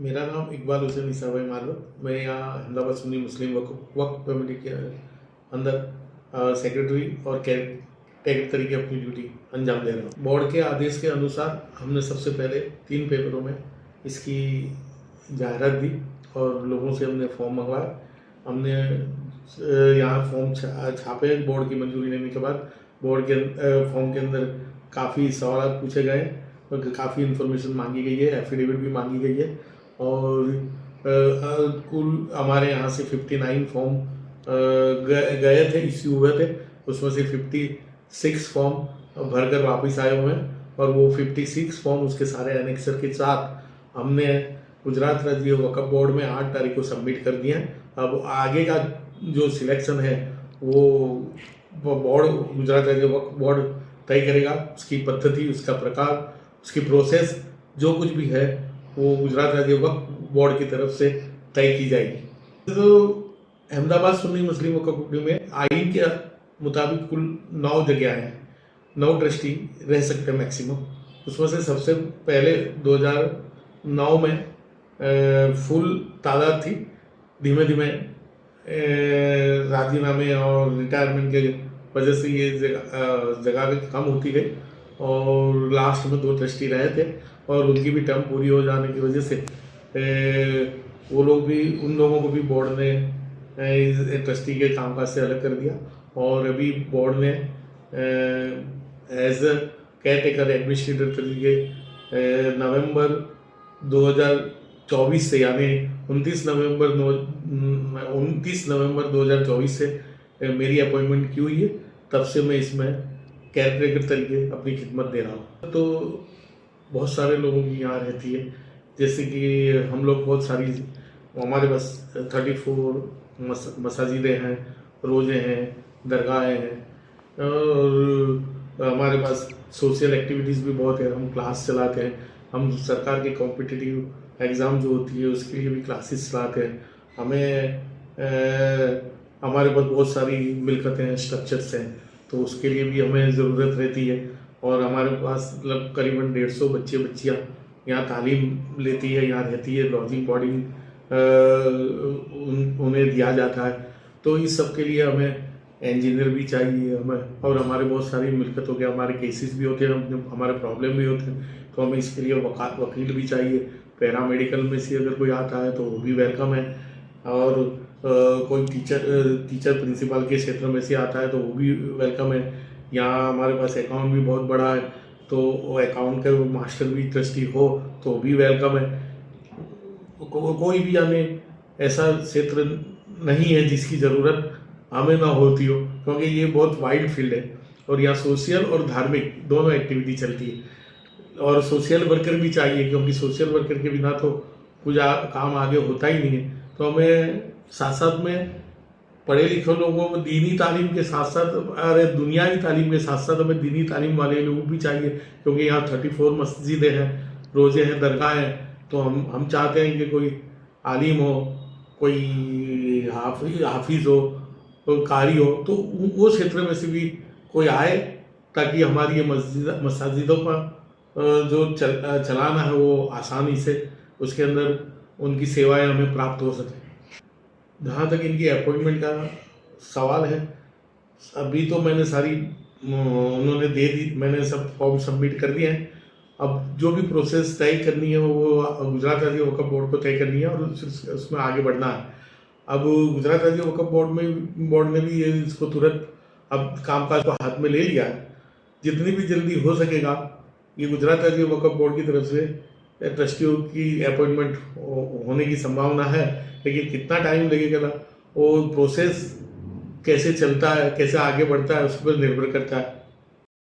मेरा नाम इकबाल हुसैन ईसा भाई मालवत। मैं यहाँ अहमदाबाद सुन्नी मुस्लिम वक्फ कमेटी के अंदर सेक्रेटरी और कैडेट तरीके अपनी ड्यूटी अंजाम दे रहा हूँ। बोर्ड के आदेश के अनुसार हमने सबसे पहले 3 पेपरों में इसकी जाहिरात दी और लोगों से हमने फॉर्म मंगवाया। हमने यहाँ फॉर्म छापे। बोर्ड की मंजूरी लेने के बाद बोर्ड के फॉर्म के अंदर काफ़ी सवाल पूछे गए और काफ़ी इन्फॉर्मेशन मांगी गई है, एफिडेविट भी मांगी गई है और कुल हमारे यहाँ से 59 फॉर्म गए थे, इश्यू हुए थे। उसमें से 56 फॉर्म भरकर वापस आए हुए हैं और वो 56 फॉर्म उसके सारे एनेक्सर के साथ हमने गुजरात राज्य वक्फ बोर्ड में 8 तारीख को सबमिट कर दिए हैं। अब आगे का जो सिलेक्शन है वो बोर्ड गुजरात राज्य वक्फ बोर्ड तय करेगा। उसकी पद्धति, उसका प्रकार, उसकी प्रोसेस जो कुछ भी है वो गुजरात राज्य वक्फ बोर्ड की तरफ से तय की जाएगी। तो अहमदाबाद सुन्नी मुस्लिम वक्फ कमेटी में आइन के मुताबिक कुल 9 जगह हैं, 9 ट्रस्टी रह सकते हैं मैक्सिमम। उसमें से सबसे पहले 2009 में फुल तादाद थी। धीमे धीमे राजीनामे और रिटायरमेंट के वजह से ये जगह कम होती गई और लास्ट में 2 ट्रस्टी रहे थे और उनकी भी टर्म पूरी हो जाने की वजह से वो लोग भी, उन लोगों को भी बोर्ड ने ट्रस्टी के कामकाज से अलग कर दिया और अभी बोर्ड ने एज अ केयरटेकर एडमिनिस्ट्रेटर तरीके नवंबर 2024 से, यानी 29 नवंबर 2024 से मेरी अपॉइंटमेंट की हुई है। तब से मैं इसमें केयरटेकर तरीके अपनी खिदमत दे रहा हूँ। तो बहुत सारे लोगों की यहाँ रहती है, जैसे कि हम लोग बहुत सारी, हमारे पास 34 मसाजिदें हैं, रोज़े हैं, दरगाहें हैं और हमारे पास सोशल एक्टिविटीज़ भी बहुत है। हम क्लास चलाते हैं, हम सरकार के कॉम्पिटिटिव एग्ज़ाम जो होती है उसके लिए भी क्लासेस चलाते हैं। हमारे पास बहुत सारी मिलकतें हैं, स्ट्रक्चर्स हैं, तो उसके लिए भी हमें ज़रूरत रहती है और हमारे पास मतलब करीबन 150 बच्चियाँ यहाँ तालीम लेती है, यहाँ रहती है, लॉजिंग बोर्डिंग उन्हें दिया जाता है। तो इस सब के लिए हमें इंजीनियर भी चाहिए हमें, और हमारे बहुत सारी मिलकतों के हमारे केसेस भी होते हैं, हमारे प्रॉब्लम भी होते हैं, तो हमें इसके लिए वकील भी चाहिए। पैरामेडिकल में से अगर कोई आता है तो वो भी वेलकम है और कोई टीचर प्रिंसिपल के क्षेत्र में से आता है तो वो भी वेलकम है। यहाँ हमारे पास अकाउंट भी बहुत बड़ा है, तो अकाउंट का मास्टर भी ट्रस्टी हो तो वो भी वेलकम है। कोई भी हमें ऐसा क्षेत्र नहीं है जिसकी ज़रूरत हमें ना होती हो, क्योंकि ये बहुत वाइड फील्ड है और यहाँ सोशल और धार्मिक दोनों एक्टिविटी चलती है और सोशल वर्कर भी चाहिए, क्योंकि सोशल वर्कर के बिना तो कुछ काम आगे होता ही नहीं है। तो हमें साथ साथ में पढ़े लिखे लोगों को दीनी तालीम के साथ साथ, अरे दुनियावी तालीम के साथ साथ हमें दीनी तालीम वाले लोग भी चाहिए, क्योंकि यहाँ 34 मस्जिदें हैं, रोज़े हैं, दरगाह हैं। तो हम चाहते हैं कि कोई आलिम हो, कोई हाफिज़ हो, कोई कारी हो, तो वो क्षेत्र में से भी कोई आए ताकि हमारी ये मस्जिदों का जो चलाना है वो आसानी से उसके अंदर उनकी सेवाएं हमें प्राप्त हो सके। जहाँ तक इनकी अपॉइंटमेंट का सवाल है, अभी तो मैंने सारी उन्होंने दे दी, मैंने सब फॉर्म सबमिट कर दिए हैं। अब जो भी प्रोसेस तय करनी है वो गुजरात राज्य वक्फ बोर्ड को तय करनी है और उसमें आगे बढ़ना है। अब गुजरात राज्य वक्फ बोर्ड ने भी इसको तुरंत अब कामकाज को हाथ में ले लिया है। जितनी भी जल्दी हो सकेगा ये गुजरात राज्य वक्फ बोर्ड की तरफ से ट्रस्टियों की अपॉइंटमेंट होने की संभावना है, लेकिन कितना टाइम लगेगा ना, वो प्रोसेस कैसे चलता है, कैसे आगे बढ़ता है, उस पर निर्भर करता है।